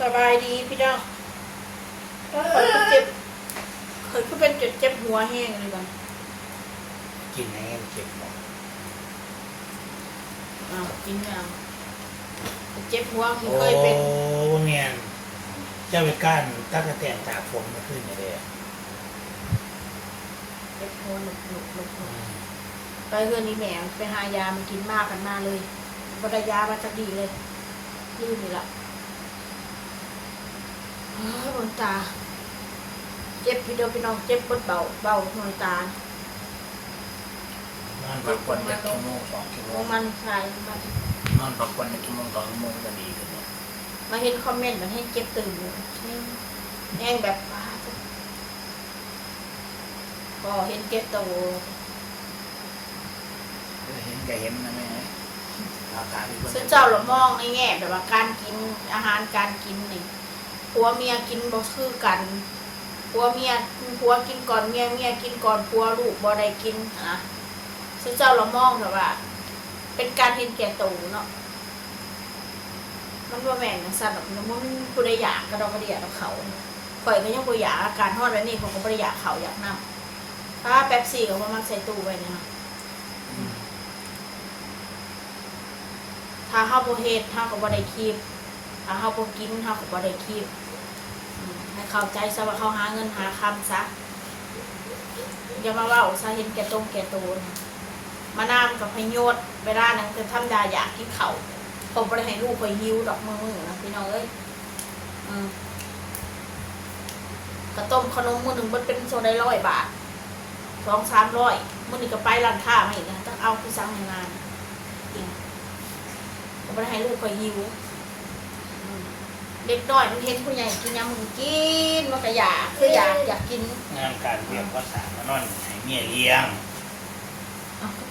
สบายดีพี่น้องเคยก็เจ็บเคยก็เป็นจุดเจ็บหัวแห้งเลยบ้างกินให้มันเจ็บหมดกินยังเจ็บหัวเคยเป็นโอ้เนี่ยเจ้าไปก้านตั้งแต่จากฝนมาขึ้นเลยเจ็บหัวหนุกไปเพื่อนนี่แหมไปหายามันกินมากกันมาเลยบรยามาจะดีเลยยืดนี่ละบนตาเจ็บพี่เดียวพี่น้องเจ็บปวดเบาหน่อยตานอนพักผ่อนจะชั่วโมง2 ชั่วโมงมันคลายมันนอนพักผ่อนจะชั่วโมง2 ชั่วโมงก็ดีขึ้นเนี่ยมาเห็นคอมเมนต์มันให้เจ็บตื่นเลยแห้งแบบพอเห็นเจ็บโตเห็นก็เห็นนะแม่อาการที่ซึ่งเจ้าเรามองในแง่แบบว่าการกินอาหารการกินนี่ผัวเมียกินบ่คือกันผัวกินก่อนเมียกินก่อนผัวลูกบ่ได้กินนะซึ่งเจ้าเรามองแบบว่าเป็นการเห็นแก่ตัวเนาะมันว่าแม่นสั่นแบบมันผู้ใดอยากก็ต้องกระเดียดเขาข่อยก็ยังบ่อยากอาการทอดแล้วนี่ผมก็บ่ได้อยากเขาอยากน้ำถ้าแป๊บซี่ก็มาใส่ตู้ไว้เนี่ยถ้าเฮาบ่เฮ็ดเฮาก็บ่ได้คีบถ้าเฮาบ่กินเฮาก็บ่ได้คีบให้เข้าใจซะว่าเขาหาเงินหาคำซะอย่ามาเว้าซะเห็นแก่ตรงแก่ตัวมานามกับพยศเวลานั้นจะทำยาอยากกินข้าวผมบ่ได้ให้ลูกข่อยหิวดอกมื้อนะพี่น้องเอ้ยกระต้มขนมมื้อนึงมันเป็นโซได้100 บาท200-300มื้อนี้ก็ไปร้านค้ามาอีกนะต้องเอาไปสั่งในงานก็บ่ได้ให้ลูกข่อยหิวเด็กน้อยมันเห็นผู้ใหญ่กินยำมันกินมันก็อยากคืออยากกินงานการเลี้ยงภาษามานอนให้เมียเลี้ยง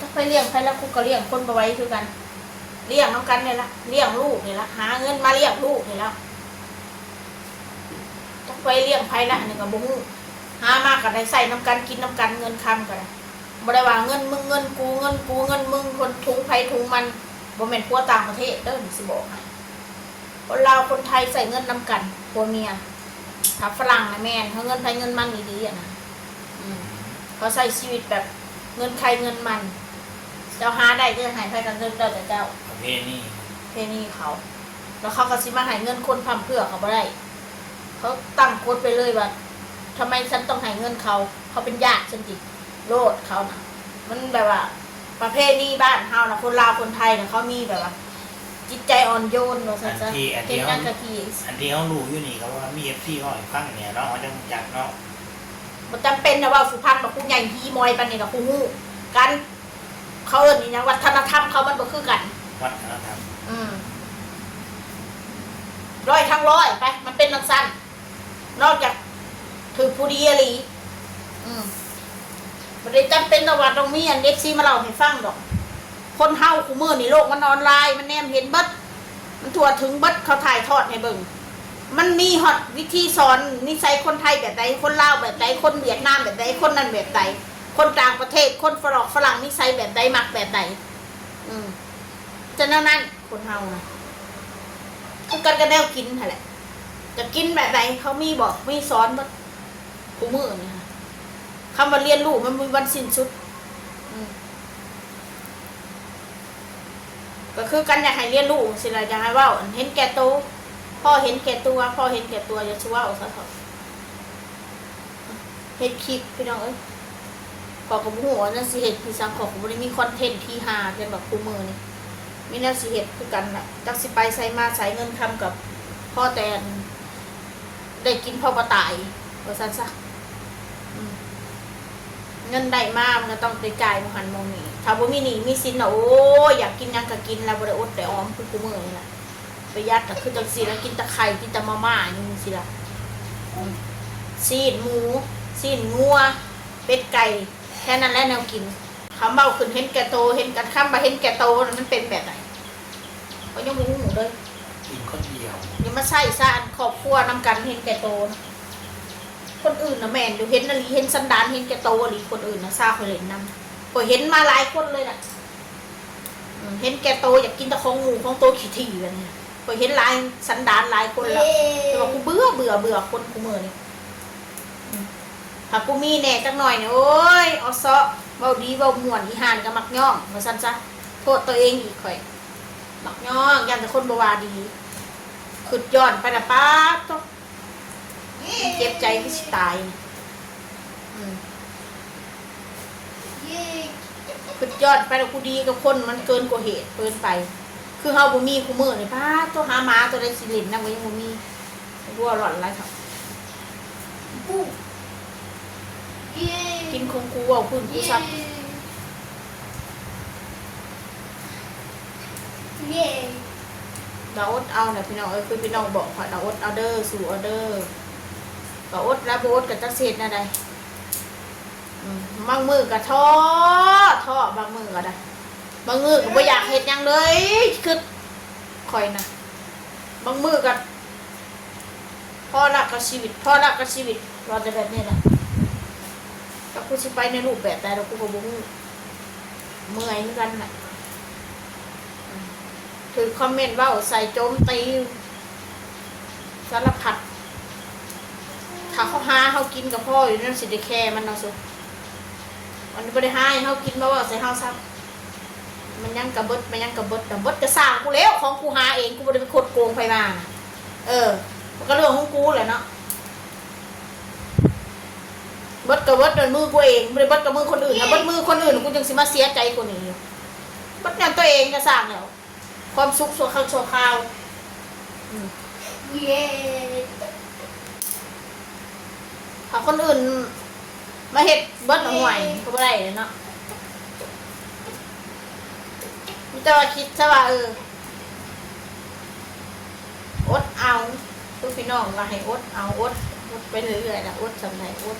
ถ้าไปเลี้ยงใครแล้วกูก็เลี้ยงคนบ่ไว้คือกันเลี้ยงน้ำกันนี่ละเลี้ยงลูกนี่ละหาเงินมาเลี้ยงลูกนี่ละต้องไปเลี้ยงใครละนี่ก็บ่ฮู้หามากก็ได้ใส่น้ำกันกินน้ำกันเงินคำก็ได้บ่ได้ว่าเงินมึงเงินกูเงินมึงคนทุงไผทุงมันบ่แม่นผัวต่างประเทศเด้อสิบอกให้คนลาวคนไทยใส่เงินนำกันผัวเมียถ้าฝรั่งนะแม่นเขาเงินไทยเงินมันดีๆนะเขาใส่ชีวิตแบบเงินใครเงินมันเจ้าหาได้จะหายไปกันเงินเราแต่เจ้าประเพณีเขาแล้วเขาก็สิมาหายเงินคนพั่มเพื่อเขาไม่ได้เขาตั้งกฎไปเลยว่าทำไมฉันต้องหายเงินเขาเป็นญาติฉันจิโลดเขานะมันแบบว่าประเพณีบ้านเขานะคนลาวคนไทยนะเขามีแบบว่าจิตใจอ่อนโยนเราซะเห็นงานกะทิอันที่เขารู้อยู่นี่เขาว่ามีFCเขาให้ฟังเนี่ยเนาะเขาจะจักเนาะมันจำเป็นนะว่าสุพรรณกับผู้ใหญ่ฮีมอยปันนี่กับผู้ฮู้กันเขาเอิ้นนี่นะวัฒนธรรมเขามันบ่คือกันวัฒนธรรมร้อยทั้งร้อยไปมันเป็นนักสั้นนอกจากถือผู้ดีอะไรมันได้จำเป็นนะว่าต้องมีอันเอฟซีมาเล่าให้ฟังดอกคนเฮาคู่มือนี่โลกมันออนไลน์มันแนมเห็นเบิดมันทั่วถึงเบิดเขาถ่ายทอดให้เบิ่งมันมีฮอตวิธีสอนนิสัยคนไทยแบบใดคนลาวแบบใดคนเวียดนามแบบใดคนนั้นแบบใดคนต่างประเทศคนฝรั่งนิสัยแบบใดมักแบบใดจะนั่นคนเฮานะคือกันกระแนวกินแหละจะกินแบบใดเขามีบอกมีสอนว่าคู่มือนี่ค่ะคำว่าเรียนรู้มันมีวันสิ้นสุดก็คือกันอยากให้เรียนรู้สิละอยากให้ว่าเห็นแก่ตัวพ่อเห็นแก่ตัวอย่าชั่วเอาซะเถอะเห็นคลิปพี่น้องเอ้ยขอกับหัวนั่นสิเห็ดพี่สังขอกับมีคอนเทนต์ที่หาเป็นแบบคู่มือนี่มีแนวสิเห็ดคือกันน่ะจักสิไปใส่มาใส่เงินทำกับพ่อแตนได้กินพ่อปตายว่าซั่นซะเงินได้มากมันก็ต้องไปจ่ายมหันมองนี่ถ้าบ่มีหนี้มีสินโอ้อยากกินยังก็กินแล้วบ่ได้อดได้ออมคือคู่มือนี่แหละประหยัดก็คือจังซี่แล้วกินตะไคร้กินตะมาม่านี่สิล่ะซีนหมูซีนงัวเป็ดไก่แค่นั้นแหละแนวกินคำเบ้าขึ้นเห็นแก่โตเห็นกันคำบ่เห็นแก่โตมันเป็นแบบไหนก็ยังบ่ฮู้เลยกินคนเดียวอย่ามาใส่ซะอันครอบครัวนำกันเห็นแก่โตนะคนอื่นน่ะแม่นอยู่เห็นนาลีเห็นสันดานเห็นแก่โตอีคนอื่นน่ะซาเขาเห็นนำก็เห็นมาหลายคนเลยน่ะเห็นแก่โตอยากกินตะของหมูของโตขี้ถี่แบบนี้ ข่อยเห็นหลายสันดานหลายคนแล้วแต่ว่ากูเบื่อคนกูมื้อนี่ถ้ากูมีแน่จักหน่อยเนี่ยโอ้ยเอาซะเว้าดีเว้าม่วนอีห่านก็มักย่องว่าซั่นซะโทษตัวเองอีกข่อยมักย่องยันแต่คนบ่ว่าดีขึ้นย้อนไปละป๊าดต้องเจ็บใจที่สิตายขึ้นย้อนไปแล้วกูดีกับคนมันเกินกว่าเหตุเกินไปคือเฮาบ่มีคู่มื้อนี่ป๊าดตัวหาหมาตัวใดสิเล่นนำก็ยังบ่มีบัวหล่อนหลายครับกินของกูเอาพื้นกูซับดาอดเอาเนี่ยพี่น้องเอ้ยคือพี่น้องบอกค่ะดาอดเอาเดอร์สู่ออเดอร์ดาอดแล้วโบดกับจักเศษนะใดบางมือกับท้อบางมือก็ได้บางมือก็บ่อยากเห็ดยังเลยคือคอยนะบางมือกับพ่อรักกับชีวิตรอจะแบบนี้แหละก็กูสิไปในรูปแบบแต่เรากูก็บ่ฮู้เมื่อยเหมือนกันน่ะถือคอมเมนต์ว่าใส่โจมตีสารพัดถ้าเขาหาเขากินกับพ่ออยู่นั่นสิได้แค่มันเอาสุดวันนี้ไม่ได้หาเขากินมาว่าใส่เขาซับมันยังกระเบิดกระสร้างกูแล้วของกูหาเองกูไม่ได้ไปโคตรโกงไปมามันก็เรื่องของกูแหละเนาะเบิดกับเบิดโดนมือกูเองไม่ได้เบิดกับมือคนอื่นนะเบิดมือคนอื่นกูจึงสิมาเสียใจกูนี่เบิดงานตัวเองกระสร้างแล้วความสุขชั่วคราวถ้าคนอื่นมาเห็ดเบิดห่วยก็ไม่ได้เนาะมิแต่ว่าคิดซะว่าอดเอาทุกพี่น้องว่าให้อดเอาอดไปเรื่อยๆนะอดสำไหนอด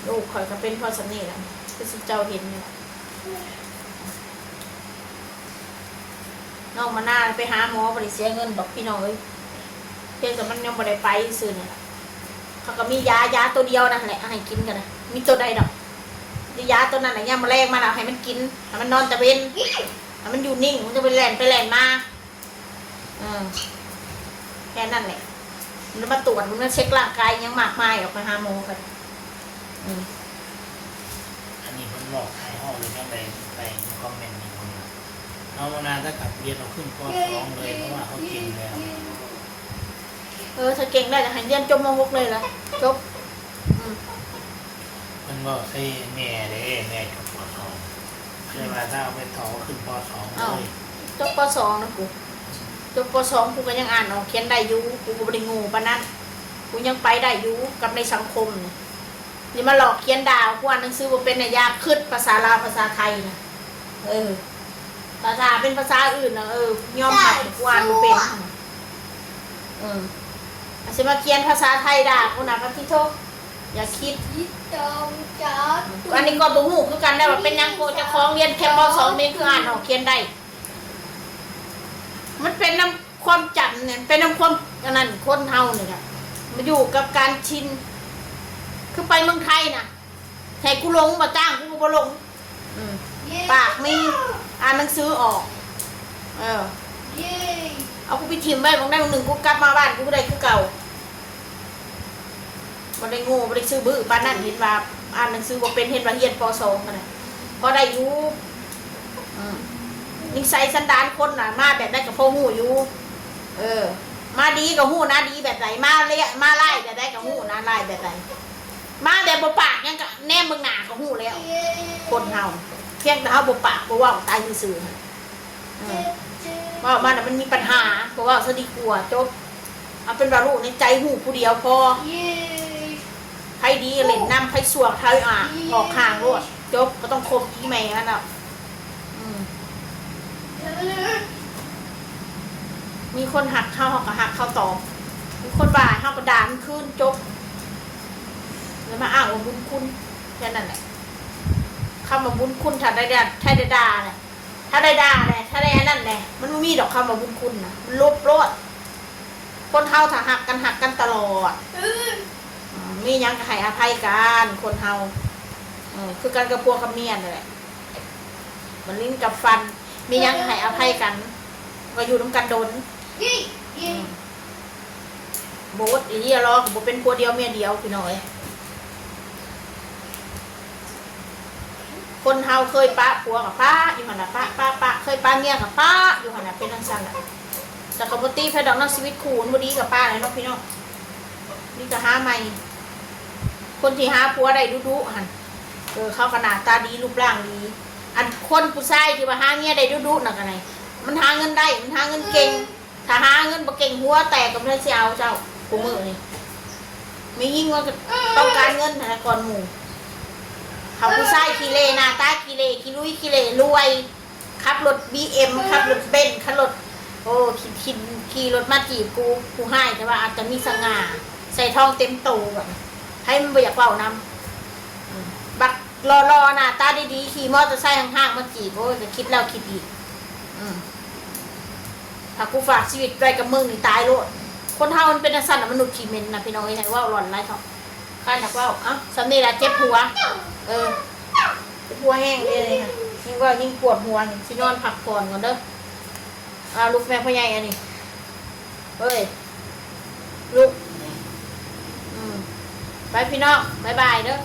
ลูกคอยก็เป็นพ่อสำนีแหละคือสิเจ้าเห็นเนี่ยน้องมาหน้าไปหาหมอบริเสียเงินบอกพี่น้องเลยเพียงแต่มันยังไม่ได้ไปซื้อเนี่ยเขาก็มียาตัวเดียวนะแหละให้กินกันนะมีตัวใดดอกยาตัวนั้นไหนยาแมลงมาแล้วให้มันกินให้มันนอนแต่เว้นให้มันอยู่นิ่งมันจะไปแล่นมาแค่นั้นแหละมันมาตรวจมันมาเช็คร่างกายยังมากมายออกไปหาหมอกันอันนี้มันบอกให้ห้องเลยยังไปคอมเมนต์นี่คนเอามานานถ้ากับเรียนเราขึ้นป .2 เลยเพราะว่าเขาเก่งแล้วถ้าเก่งได้จะให้เรียนจบม .6 เลยละจบมันบอกใช่แม่เลยแม่จบป .2 คือว่าถ้าเอาไปต่อขึ้นป .2 เลยจบป .2 นะกูจบป .2 กูก็ยังอ่านออกเขียนได้อยู่กูก็บ่ได้งูปานนั้นกูยังไปได้อยู่กับในสังคมนี่มาหลอกเขียนดาวกูอ่านหนังสือบ่เป็นยากขึ้นภาษาลาวภาษาไทยนะภาษาเป็นภาษาอื่นนะยอมรับกูอ่านบ่เป็นอาจจะมาเขียนภาษาไทยด่ากูนะพระทิโทอย่าคิดอันนี้ก็บ่ฮู้คือกันได้ว่าเป็นยังโคจะคล้องเรียนแค่ป .2 นี่คืออ่านออกเขียนได้มันเป็นน้ำความจำเนี่ยเป็นน้ำความนั้นคนเฮาเนี่ยมาอยู่กับการชินคือไปเมืองไทยนะให้กูลงมาจ้างกูบ่ลงปากมีอ่านหนังสือออกเอากูไปถิ่มไว้บางได้บางหนึ่งกูกลับมาบ้านกูได้คือเก่าบ่ได้โง่บ่ได้ซื้อบื้อบ้านนั่นเห็นว่าอ่านหนังสือบ่เป็นเห็นว่าเรียนป .2 กันน่ะพอได้อยู่นิสัยสันดานคนน่ะมาแบบได้กับพ่อฮู้อยู่มาดีกับฮู้นะดีแบบไหนมาเละมาไล่แบบได้กับฮู้นะไล่แบบไหนมาแบบบ่ปากยังก็แนมเบิ่งหน้าก็ฮู้แล้วคนเฮาเพียงแต่เฮาบ่ปากบ่เว้าตายซื่อๆว่ามันน่ะมันมีปัญหาบ่เว้าซะดีกว่าจบเอาเป็นว่าลูกในใจฮู้ผู้เดียวพอใครดีเล่นนำใครชั่วใครออกข้างโลดจบบ่ต้องคบอีแม่นั่นน่ะมีคนหักเข้าเขาก็หักเข้าตอบมีคนด่าเขาก็ด่ามันขึ้นจบแล้วมาอ้างว่าบุญคุณแค่นั้นแหละคำว่าบุญคุณถ้าได้ด่าถ้าได้ด่าเนี่ยถ้าได้ด่าเนี่ยถ้าได้อันนั้นเนี่ยมันไม่มีดอกคำว่าบุญคุณนะมันลบโลดคนเฮาถ้าหักกันตลอดมียังให้อภัยกันคนเฮาคือกันกับพวกกับเมียนเลยมันลิ้นกับฟันมียังให้อภัยกัน ก็อยู่น้ำกันโดนโบสอีเหี้ยรอโบเป็นผัวเดียวเมียเดียวพี่น้อยคนเฮาเคยปะผัวกับป้าอยู่หันน่ะป้าเคยปะเมียกับป้าอยู่หันน่ะเป็นนังสั่นแหละแต่กับปกติแพดอกนักชีวิตคูนบดีกับป้าเลยเนาะพี่น้องนี่ก็หาใหม่คนที่หาผัวได้ดุหันเข้าขนาดตาดีรูปร่างดีอันคนผู้ชายที่มาหาเมียได้ดุน่ะกันไงมันหาเงินได้มันหาเงินเก่งถ้าหาเงินบ่เก่งหัวแตกก็ไม่ได้เสียเอาเจ้ากูมือนี่ไม่ยิ่งว่าต้องการเงินนะก่อนหมู่เขาผู้ชายขี้เล่หน้าตาขี้เล่ขี้ลุยขี้เล่รวยขับรถ BM ขับรถเบนซ์ขับรถโอ้ขี่รถมาจีบกูให้แต่ว่าอาจจะมีสง่าใส่ทองเต็มโตแบบให้มันบ่อยากเป่านำบักรอหน้าตาดีๆขี่มอเตอร์ไซค์ห่างๆมาจีบโอ้จะคิดแล้วคิดอีกถ้ากูฝากชีวิตไว้กับมึงนี่ตายโลดคนเฮามันเป็นสัตว์มนุษย์ขี้เหม็นนะพี่น้องไอ้ไหนว่าหล่อนไรเถอะข้าอยากว่าสำเนียงเจ็บหัวเจ็บหัวแห้งเลยค่ะยิ่งว่ายิ่งปวดหัวนี่สินอนพักผ่อนก่อนเด้อลูกแม่พ่อใหญ่อันนี้เฮ้ยลูกไปพี่น้องบ๊ายบายเด้อ